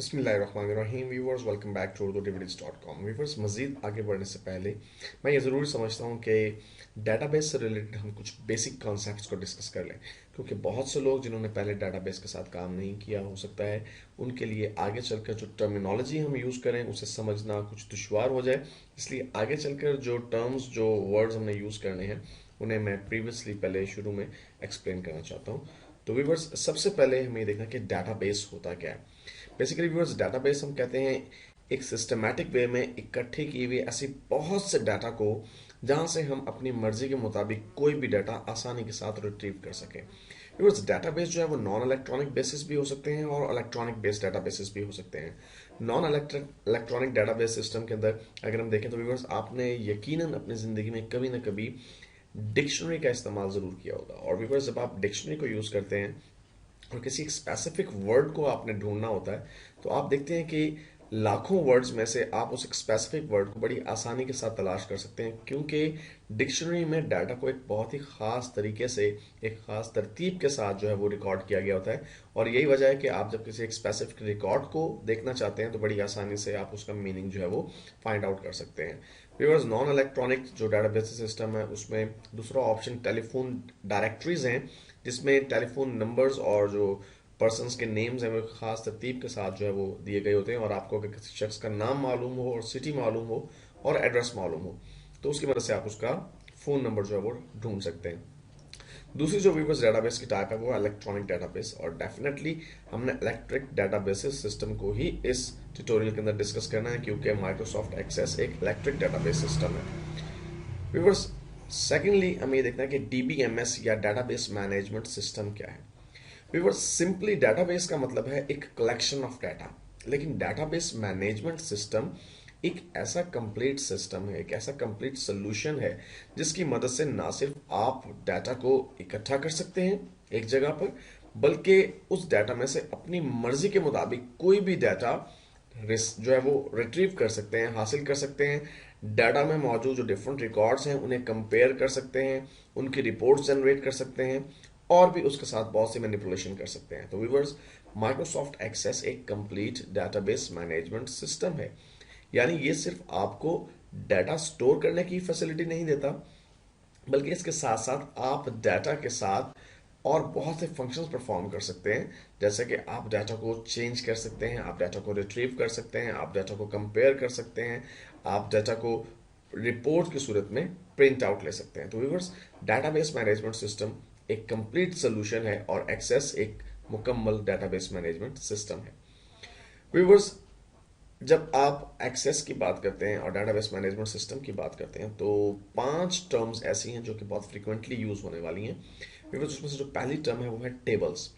बिस्मिल्लाहिर्रहमानिर्रहीम viewers, welcome back to urdudividends.com। Viewers, मज़ीद आगे बढ़ने से पहले मैं ये ज़रूरी समझता हूँ कि डेटाबेस से रिलेटेड हम कुछ बेसिक कॉन्सेप्ट्स को डिस्कस कर लें, क्योंकि बहुत से लोग जिन्होंने पहले डेटाबेस के साथ काम नहीं किया, हो सकता है उनके लिए आगे चलकर जो टर्मिनोलॉजी हम यूज़ करें उसे समझना कुछ दुश्वार हो जाए। इसलिए आगे चलकर जो टर्म्स, जो वर्ड्स हमने यूज़ करने हैं, उन्हें मैं प्रीवियसली पहले शुरू में एक्सप्लेन करना चाहता हूँ। तो व्यूवर्स, सबसे पहले हमें ये देखना कि डेटाबेस होता क्या है। बेसिकली व्यूअर्स, डेटाबेस हम कहते हैं एक सिस्टमैटिक वे में इकट्ठे किए हुए ऐसी बहुत से डाटा को जहां से हम अपनी मर्जी के मुताबिक कोई भी डाटा आसानी के साथ रिट्रीव कर सकें। व्यूअर्स, डेटाबेस जो है वो नॉन इलेक्ट्रॉनिक बेसिस भी हो सकते हैं और इलेक्ट्रॉनिक बेस्ड डेटाबेसेस भी हो सकते हैं। नॉन इलेक्ट्रॉनिक डेटाबेस सिस्टम के अंदर अगर हम देखें तो व्यूअर्स, आपने यकीनन अपनी ज़िंदगी में कभी ना कभी डिक्शनरी का इस्तेमाल ज़रूर किया होगा। और व्यूअर्स, जब आप डिक्शनरी को यूज़ करते हैं और किसी एक स्पेसिफिक वर्ड को आपने ढूंढना होता है, तो आप देखते हैं कि लाखों वर्ड्स में से आप उस एक स्पेसिफिक वर्ड को बड़ी आसानी के साथ तलाश कर सकते हैं, क्योंकि डिक्शनरी में डाटा को एक बहुत ही खास तरीके से, एक खास तरतीब के साथ जो है वो रिकॉर्ड किया गया होता है। और यही वजह है कि आप जब किसी एक स्पेसिफिक रिकॉर्ड को देखना चाहते हैं तो बड़ी आसानी से आप उसका मीनिंग जो है वो फाइंड आउट कर सकते हैं। व्यूअर्स, नॉन इलेक्ट्रॉनिक जो डेटाबेस सिस्टम है उसमें दूसरा ऑप्शन टेलीफोन डायरेक्टरीज हैं, जिसमें टेलीफोन नंबर्स और जो पर्सन्स के नेम्स हैं वो खास तरतीब के साथ जो है वो दिए गए होते हैं। और आपको अगर किसी शख्स का नाम मालूम हो और सिटी मालूम हो और एड्रेस मालूम हो तो उसकी मदद से आप उसका फ़ोन नंबर जो है वो ढूंढ सकते हैं। दूसरी जो वीवर्स डेटाबेस की टाइप है वो इलेक्ट्रॉनिक डेटाबेस, और डेफिनेटली हमने इलेक्ट्रिक डेटाबेस सिस्टम को ही इस ट्यूटोरियल के अंदर डिस्कस करना है, क्योंकि माइक्रोसॉफ्ट एक्सेस एक इलेक्ट्रिक डेटाबेस सिस्टम है। व्यूवर्स, सेकेंडली हमें ये देखना है कि डीबीएमएस या डेटाबेस मैनेजमेंट सिस्टम क्या है। व्यूअर्स, सिंपली डेटाबेस का मतलब है एक कलेक्शन ऑफ डाटा, लेकिन डेटाबेस मैनेजमेंट सिस्टम एक ऐसा कंप्लीट सिस्टम है, एक ऐसा कंप्लीट सोल्यूशन है जिसकी मदद से ना सिर्फ आप डाटा को इकट्ठा कर सकते हैं एक जगह पर, बल्कि उस डाटा में से अपनी मर्जी के मुताबिक कोई भी डाटा जो है वो रिट्रीव कर सकते हैं, हासिल कर सकते हैं। डाटा में मौजूद जो डिफरेंट रिकॉर्ड्स हैं उन्हें कंपेयर कर सकते हैं, उनकी रिपोर्ट्स जनरेट कर सकते हैं और भी उसके साथ बहुत सी मैनिपुलेशन कर सकते हैं। तो व्यूअर्स, माइक्रोसॉफ्ट एक्सेस एक कंप्लीट डेटाबेस मैनेजमेंट सिस्टम है। यानी ये सिर्फ आपको डाटा स्टोर करने की फैसिलिटी नहीं देता, बल्कि इसके साथ साथ आप डाटा के साथ और बहुत से फंक्शंस परफॉर्म कर सकते हैं। जैसे कि आप डाटा को चेंज कर सकते हैं, आप डाटा को रिट्रीव कर सकते हैं, आप डाटा को कंपेयर कर सकते हैं, आप डाटा को रिपोर्ट की सूरत में प्रिंट आउट ले सकते हैं। तो व्यूअर्स, डाटाबेस मैनेजमेंट सिस्टम एक कंप्लीट सोल्यूशन है और एक्सेस एक मुकम्मल डेटाबेस मैनेजमेंट सिस्टम है। व्यूअर्स, जब आप एक्सेस की बात करते हैं और डेटाबेस मैनेजमेंट सिस्टम की बात करते हैं तो 5 टर्म्स ऐसी हैं जो कि बहुत फ्रीक्वेंटली यूज होने वाली हैं। व्यूअर्स, उसमें से जो पहली टर्म है वो है टेबल्स।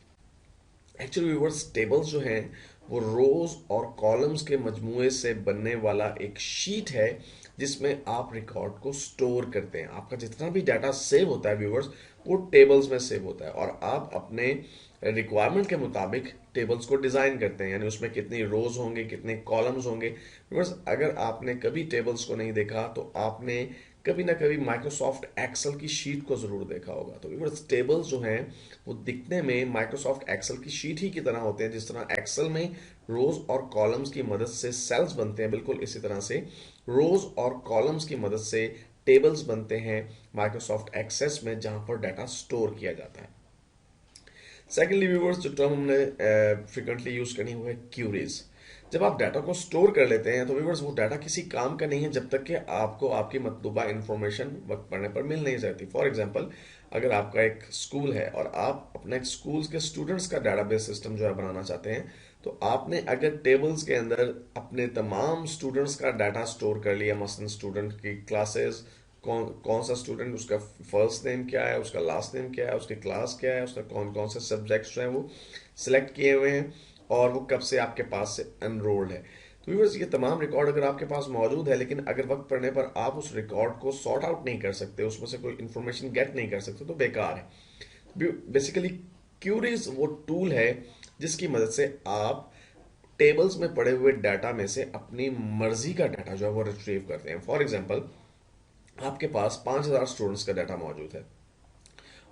एक्चुअली व्यूअर्स, टेबल्स जो हैं वो रोज और कॉलम्स के मजमूए से बनने वाला एक शीट है जिसमें आप रिकॉर्ड को स्टोर करते हैं। आपका जितना भी डाटा सेव होता है व्यूअर्स, वो टेबल्स में सेव होता है और आप अपने रिक्वायरमेंट के मुताबिक टेबल्स को डिजाइन करते हैं, यानी उसमें कितनी रोज होंगे, कितने कॉलम्स होंगे। व्यूअर्स, अगर आपने कभी टेबल्स को नहीं देखा तो आपने कभी ना कभी माइक्रोसॉफ्ट एक्सेल की शीट को जरूर देखा होगा। तो व्यूअर्स, टेबल्स जो हैं वो दिखने में माइक्रोसॉफ्ट एक्सेल की शीट ही की तरह होते हैं। जिस तरह एक्सेल में रोज और कॉलम्स की मदद से सेल्स बनते हैं, बिल्कुल इसी तरह से रोज और कॉलम्स की मदद से टेबल्स बनते हैं माइक्रोसॉफ्ट एक्सेस में, जहां पर डाटा स्टोर किया जाता है। सेकेंडली व्यूअर्स, जो टर्म हमने फ्रिक्वेंटली यूज करनी है वो है क्यूरीज। जब आप डाटा को स्टोर कर लेते हैं तो व्यूअर्स, वो डाटा किसी काम का नहीं है जब तक कि आपको आपकी मतलूबा इंफॉर्मेशन वक्त पड़ने पर मिल नहीं जाती। फॉर एग्जांपल, अगर आपका एक स्कूल है और आप अपने स्कूल के स्टूडेंट्स का डाटाबेस सिस्टम जो है बनाना चाहते हैं, तो आपने अगर टेबल्स के अंदर अपने तमाम स्टूडेंट्स का डाटा स्टोर कर लिया, मसलन स्टूडेंट की क्लासेस, कौन कौन सा स्टूडेंट, उसका फर्स्ट नेम क्या है, उसका लास्ट नेम क्या है, उसकी क्लास क्या है, उसका कौन कौन से सब्जेक्ट्स जो है वो सिलेक्ट किए हुए हैं और वो कब से आपके पास से एनरोल्ड है। तो व्यूअर्स, ये तमाम रिकॉर्ड अगर आपके पास मौजूद है, लेकिन अगर वक्त पड़ने पर आप उस रिकॉर्ड को सॉर्ट आउट नहीं कर सकते, उसमें से कोई इंफॉर्मेशन गेट नहीं कर सकते, तो बेकार है। बेसिकली क्यूरीज वो टूल है जिसकी मदद से आप टेबल्स में पड़े हुए डाटा में से अपनी मर्जी का डाटा जो है वो रिट्रीव करते हैं। फॉर एग्जाम्पल, आपके पास 5,000 स्टूडेंट्स का डाटा मौजूद है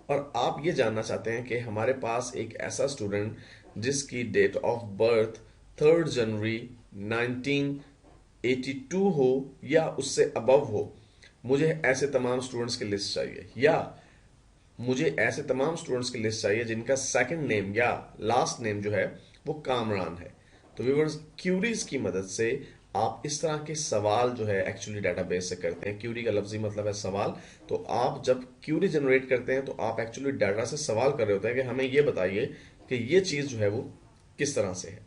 और आप ये जानना चाहते हैं कि हमारे पास एक ऐसा स्टूडेंट जिसकी डेट ऑफ बर्थ 3 जनवरी 1982 हो या उससे अबव हो, मुझे ऐसे तमाम स्टूडेंट्स की लिस्ट चाहिए, या मुझे ऐसे तमाम स्टूडेंट्स की लिस्ट चाहिए जिनका सेकंड नेम या लास्ट नेम जो है वो कामरान है। तो व्यूअर्स, क्यूरीज की मदद से आप इस तरह के सवाल जो है एक्चुअली डेटाबेस से करते हैं। क्यूरी का लफ्जी मतलब है सवाल। तो आप जब क्यूरी जनरेट करते हैं तो आप एक्चुअली डाटा से सवाल कर रहे होते हैं कि हमें ये बताइए कि ये चीज जो है वो किस तरह से है।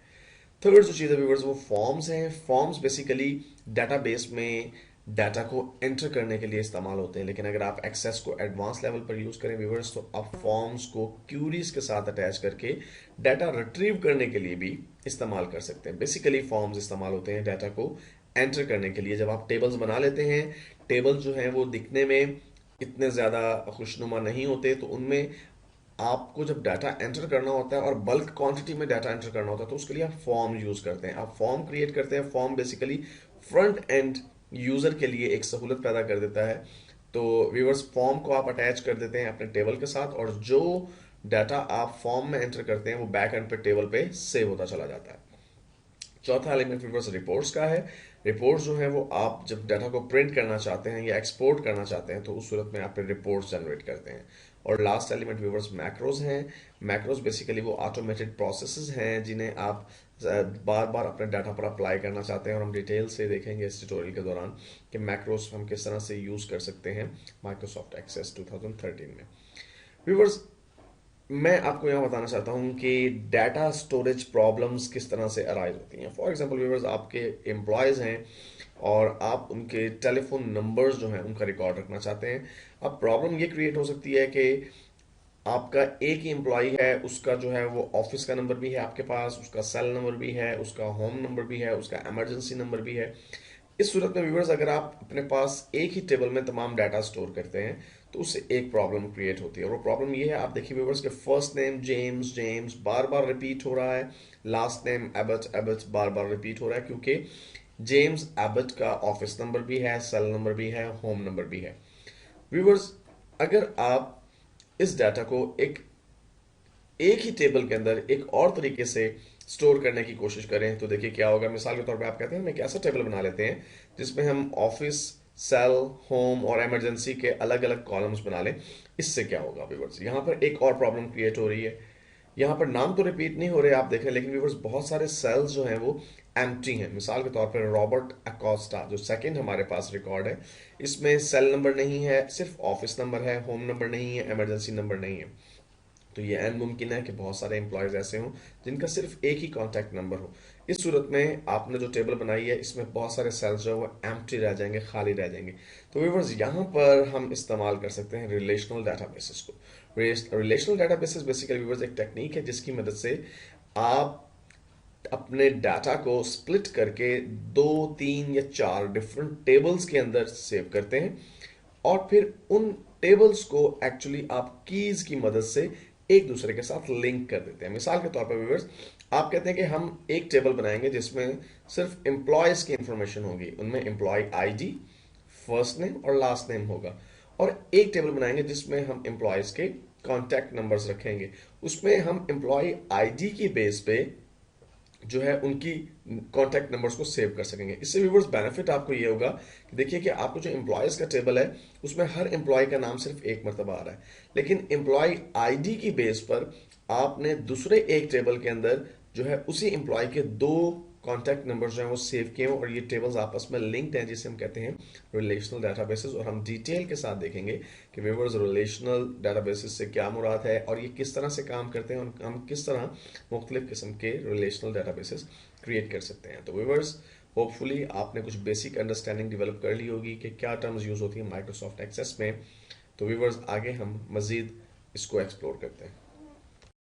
थर्ड जो चीज़ है व्यूवर्स वो फॉर्म्स हैं। फॉर्म्स बेसिकली डाटाबेस में डाटा को एंटर करने के लिए इस्तेमाल होते हैं, लेकिन अगर आप एक्सेस को एडवांस लेवल पर यूज करें व्यूवर्स तो आप फॉर्म्स को क्यूरीज के साथ अटैच करके डाटा रिट्रीव करने के लिए भी इस्तेमाल कर सकते हैं। बेसिकली फॉर्म्स इस्तेमाल होते हैं डाटा को एंटर करने के लिए। जब आप टेबल्स बना लेते हैं, टेबल जो है वो दिखने में इतने ज्यादा खुशनुमा नहीं होते, तो उनमें आपको जब डाटा एंटर करना होता है और बल्क क्वांटिटी में डाटा एंटर करना होता है तो उसके लिए आप फॉर्म यूज करते हैं। आप फॉर्म क्रिएट करते हैं। Form basically front end user के लिए एक सहूलत पैदा कर देता है। तो व्यूअर्स, फॉर्म को आप अटैच कर देते हैं अपने टेबल के साथ, और जो डाटा आप फॉर्म में एंटर करते हैं वो बैक एंड पे टेबल पे सेव होता चला जाता है। चौथा एलिमेंट व्यूअर्स रिपोर्ट्स का है। रिपोर्ट्स जो है वो आप जब डाटा को प्रिंट करना चाहते हैं या एक्सपोर्ट करना चाहते हैं तो उस सूरत में आप रिपोर्ट्स जनरेट करते हैं। और लास्ट एलिमेंट व्यूअर्स मैक्रोज हैं। मैक्रोज बेसिकली वो ऑटोमेटेड प्रोसेसेस हैं जिन्हें आप बार बार अपने डाटा पर अप्लाई करना चाहते हैं, और हम डिटेल से देखेंगे इस ट्यूटोरियल के दौरान कि मैक्रोज हम किस तरह से यूज कर सकते हैं माइक्रोसॉफ्ट एक्सेस 2013 में। व्यूअर्स, मैं आपको यहाँ बताना चाहता हूँ कि डाटा स्टोरेज प्रॉब्लम्स किस तरह से अराइज होती हैं। फॉर एग्जांपल व्यूअर्स, आपके एम्प्लॉयज हैं और आप उनके टेलीफोन नंबर्स जो हैं उनका रिकॉर्ड रखना चाहते हैं। अब प्रॉब्लम ये क्रिएट हो सकती है कि आपका एक ही एम्प्लॉय है, उसका जो है वो ऑफिस का नंबर भी है आपके पास, उसका सेल नंबर भी है, उसका होम नंबर भी है, उसका इमरजेंसी नंबर भी है। इस सूरत में व्यूअर्स, अगर आप अपने पास एक ही टेबल में तमाम डाटा स्टोर करते हैं तो उससे एक प्रॉब्लम क्रिएट होती है। और वो प्रॉब्लम ये है, आप देखिए व्यूअर्स, के फर्स्ट नेम जेम्स जेम्स बार बार रिपीट हो रहा है, लास्ट नेम एबट एबट बार बार रिपीट हो रहा है, क्योंकि जेम्स एबट का ऑफिस नंबर भी है, सेल नंबर भी है, होम नंबर भी है। व्यूअर्स, अगर आप इस डाटा को एक ही टेबल के अंदर एक और तरीके से स्टोर करने की कोशिश करें तो देखिए क्या होगा। मिसाल के तौर पे आप कहते हैं हम एक ऐसा टेबल बना लेते हैं जिसमें हम ऑफिस, सेल, होम और इमरजेंसी के अलग अलग कॉलम्स बना लें। इससे क्या होगा व्यूअर्स, यहाँ पर एक और प्रॉब्लम क्रिएट हो रही है। यहाँ पर नाम तो रिपीट नहीं हो रहे आप देख रहे हैं, लेकिन व्यूअर्स बहुत सारे सेल्स जो हैं वो एम्प्टी हैं। मिसाल के तौर पर रॉबर्ट अकोस्टा जो सेकंड हमारे पास रिकॉर्ड है, इसमें सेल नंबर नहीं है, सिर्फ ऑफिस नंबर है, होम नंबर नहीं है, इमरजेंसी नंबर नहीं है। तो ये एन मुमकिन है कि बहुत सारे एम्प्लॉयज ऐसे हों जिनका सिर्फ एक ही कॉन्टैक्ट नंबर हो। इस सूरत में आपने जो टेबल बनाई है इसमें बहुत सारे सेल्स जो है वो एम्प्टी रह जाएंगे, खाली रह जाएंगे। तो व्यूअर्स, यहाँ पर हम इस्तेमाल कर सकते हैं रिलेशनल डाटाबेसेस को। रिलेशनल डाटाबेसेस बेसिकली व्यूअर्स एक टेक्निक है जिसकी मदद से आप अपने डाटा को स्प्लिट करके 2, 3 या 4 डिफरेंट टेबल्स के अंदर सेव करते हैं, और फिर उन टेबल्स को एक्चुअली आप कीज की मदद से एक दूसरे के साथ लिंक कर देते हैं। मिसाल के तौर पर व्यूअर्स, आप कहते हैं कि हम एक टेबल बनाएंगे जिसमें सिर्फ एम्प्लॉयज की इंफॉर्मेशन होगी, उनमें एम्प्लॉय आईडी, फर्स्ट नेम और लास्ट नेम होगा, और एक टेबल बनाएंगे जिसमें हम एम्प्लॉयज के कॉन्टैक्ट नंबर्स रखेंगे। उसमें हम एम्प्लॉय आईडी की बेस पे जो है उनकी कॉन्टैक्ट नंबर्स को सेव कर सकेंगे। इससे व्यूअर्स बेनिफिट आपको ये होगा कि देखिए कि आपको जो एम्प्लॉयज का टेबल है उसमें हर एम्प्लॉय का नाम सिर्फ एक मरतबा आ रहा है, लेकिन एम्प्लॉय आईडी की बेस पर आपने दूसरे एक टेबल के अंदर जो है उसी एम्प्लॉय के 2 कॉन्टैक्ट नंबर जो है वो सेव किए हैं, और ये टेबल्स आपस में लिंक्ड हैं, जिसे हम कहते हैं रिलेशनल डाटाबेसेस। और हम डिटेल के साथ देखेंगे कि व्यूअर्स रिलेशनल डाटाबेसेस से क्या मुराद है और ये किस तरह से काम करते हैं, और हम किस तरह मुख्तलिफ किस्म के रिलेशनल डाटाबेसेस क्रिएट कर सकते हैं। तो व्यूअर्स, होपफुली आपने कुछ बेसिक अंडरस्टैंडिंग डेवलप कर ली होगी कि क्या टर्म्स यूज होती है माइक्रोसॉफ्ट एक्सेस में। तो व्यूअर्स, आगे हम मजीद इसको एक्सप्लोर करते हैं।